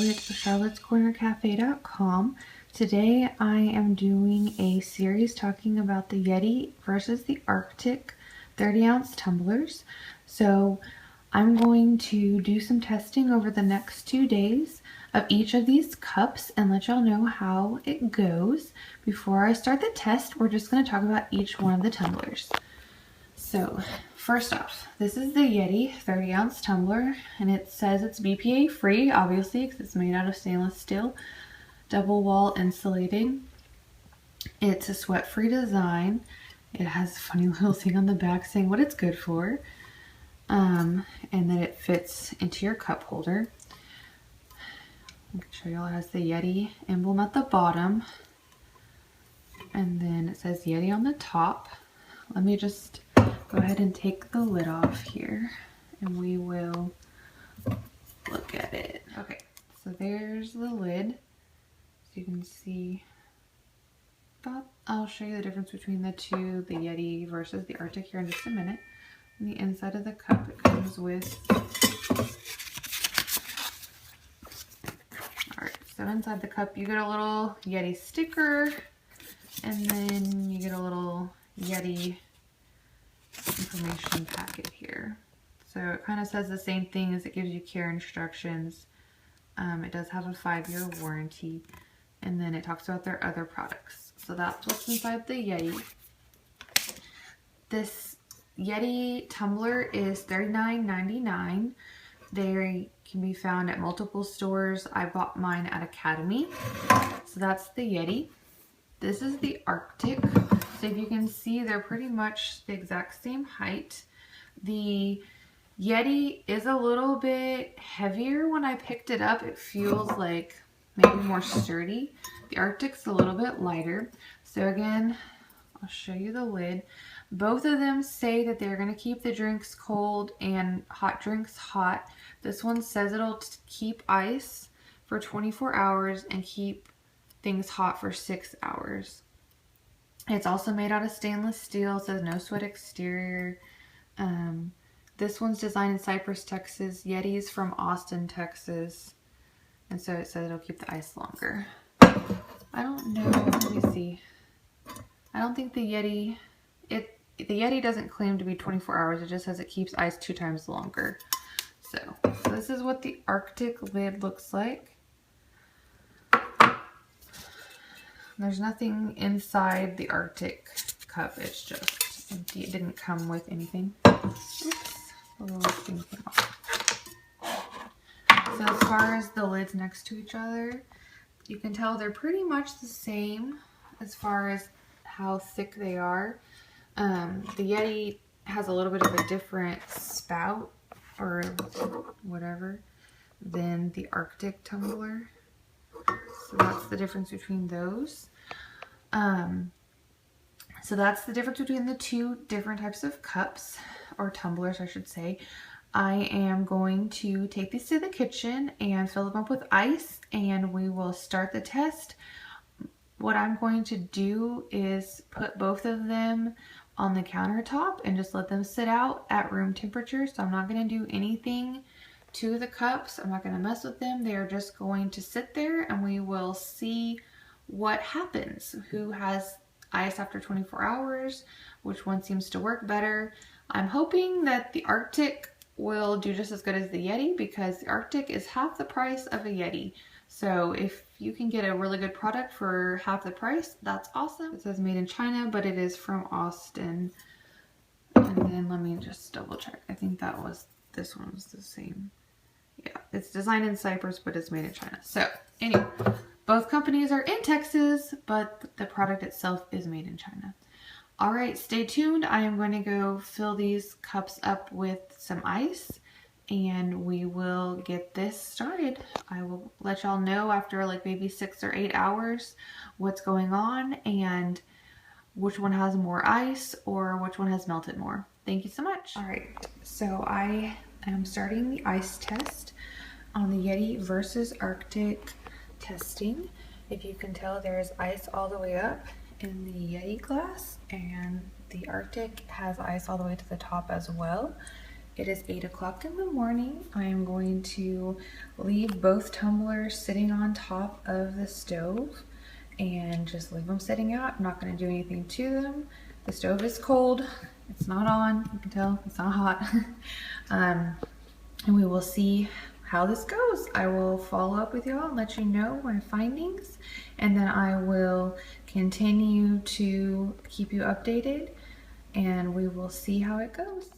with Charlottescornercafe.com. Today I am doing a series talking about the Yeti versus the Arctic 30-ounce tumblers. So I'm going to do some testing over the next 2 days of each of these cups and let y'all know how it goes. Before I start the test, we're just going to talk about each one of the tumblers. So first off, this is the Yeti 30-ounce tumbler, and it says it's BPA free, obviously, because it's made out of stainless steel, double wall insulated. It's a sweat-free design. It has a funny little thing on the back saying what it's good for, and that it fits into your cup holder. I can show y'all it has the Yeti emblem at the bottom, and then it says Yeti on the top. Let me just go ahead and take the lid off here and we will look at it. Okay, so there's the lid. So you can see, I'll show you the difference between the two, the Yeti versus the Arctic here in just a minute. On the inside of the cup, it comes with, alright, so inside the cup you get a little Yeti sticker, and then you get a little Yeti information packet here. So it kind of says the same thing as it gives you care instructions. It does have a 5-year warranty, and then it talks about their other products. So that's what's inside the Yeti. This Yeti tumbler is $39.99. They can be found at multiple stores. I bought mine at Academy. So that's the Yeti. This is the Arctic. So if you can see, they're pretty much the exact same height. The Yeti is a little bit heavier. When I picked it up, it feels like maybe more sturdy. The Arctic's a little bit lighter. So again, I'll show you the lid. Both of them say that they're going to keep the drinks cold and hot drinks hot. This one says it'll keep ice for 24 hours and keep things hot for 6 hours. It's also made out of stainless steel. It says no sweat exterior. This one's designed in Cypress, Texas. Yeti's from Austin, Texas. And so it says it'll keep the ice longer. I don't know. Let me see. I don't think the Yeti... The Yeti doesn't claim to be 24 hours. It just says it keeps ice 2 times longer. So this is what the Arctic lid looks like. There's nothing inside the Arctic cup. It's just empty. It didn't come with anything. Oops. A little thing came off. So as far as the lids next to each other, you can tell they're pretty much the same as far as how thick they are. The Yeti has a little bit of a different spout or whatever than the Arctic tumbler. So that's the difference between those. So that's the difference between the two different types of cups, or tumblers I should say. I am going to take these to the kitchen and fill them up with ice, and we will start the test. What I'm going to do is put both of them on the countertop and just let them sit out at room temperature. So I'm not going to do anything to the cups. I'm not going to mess with them. They are just going to sit there and we will see what happens. Who has ice after 24 hours? Which one seems to work better? I'm hoping that the Arctic will do just as good as the Yeti, because the Arctic is half the price of a Yeti. So if you can get a really good product for half the price, that's awesome. It says made in China, but it is from Austin. And then let me just double check. I think this one was the same. Yeah, it's designed in Cyprus, but it's made in China. So anyway, both companies are in Texas, but the product itself is made in China. All right, stay tuned. I am going to go fill these cups up with some ice and we will get this started. I will let y'all know after like maybe 6 or 8 hours what's going on and which one has more ice or which one has melted more. Thank you so much. All right, so I am starting the ice test on the Yeti versus Arctic testing. If you can tell, there's ice all the way up in the Yeti glass, and the Arctic has ice all the way to the top as well. It is 8 o'clock in the morning. I am going to leave both tumblers sitting on top of the stove and just leave them sitting out. I'm not going to do anything to them. The stove is cold. It's not on. You can tell it's not hot. And we will see how this goes. I will follow up with you all and let you know my findings, and then I will continue to keep you updated, and we will see how it goes.